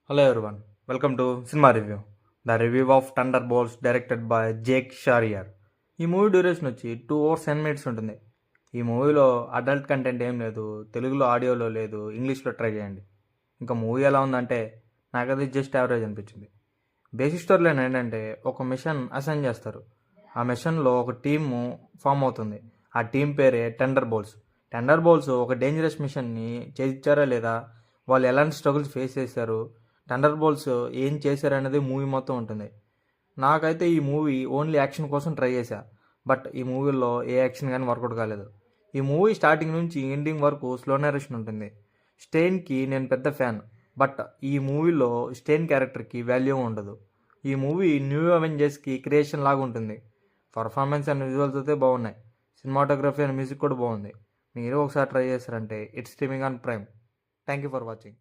Hello everyone, welcome to Cinema Review. The review of Thunderbolts directed by Jake Sharier. ఈ movie duration వచ్చి 2 hours 10 minutes ఉంటుంది. ఈ మూవీలో adult content ఏం లేదు, తెలుగులో ఆడియోలో లేదు, ఇంగ్లీష్లో ట్రై చేయండి. ఇంకా మూవీ ఎలా ఉందంటే నాకది జస్ట్ యావరేజ్ అనిపించింది. బేసిక్ స్టోరీలో ఏంటంటే ఒక మిషన్ అసైన్ చేస్తారు. ఆ మిషన్లో ఒక టీము ఫామ్ అవుతుంది. ఆ టీం పేరే టెండర్ బోల్స్. టెండర్ బోల్స్ ఒక డేంజరస్ మిషన్ని చేయించారా లేదా, వాళ్ళు ఎలాంటి స్ట్రగుల్స్ ఫేస్ చేశారు, థండర్ బోల్ట్స్ ఏం చేశారనేది మూవీ మొత్తం ఉంటుంది. నాకైతే ఈ మూవీ ఓన్లీ యాక్షన్ కోసం ట్రై చేశా, బట్ ఈ మూవీలో ఏ యాక్షన్ కానీ వర్కౌట్ కాలేదు. ఈ మూవీ స్టార్టింగ్ నుంచి ఎండింగ్ వరకు స్లో నరేషన్ ఉంటుంది. స్టెయిన్కి నేను పెద్ద ఫ్యాన్, బట్ ఈ మూవీలో స్టెయిన్ క్యారెక్టర్కి వాల్యూ ఉండదు. ఈ మూవీ న్యూ అవెంజర్స్కి క్రియేషన్ లాగా ఉంటుంది. పర్ఫార్మెన్స్ అండ్ విజువల్స్ అయితే బాగున్నాయి. సినిమాటోగ్రఫీ అండ్ మ్యూజిక్ కూడా బాగుంది. మీరు ఒకసారి ట్రై చేస్తారంటే it's streaming on prime. Thank you for watching.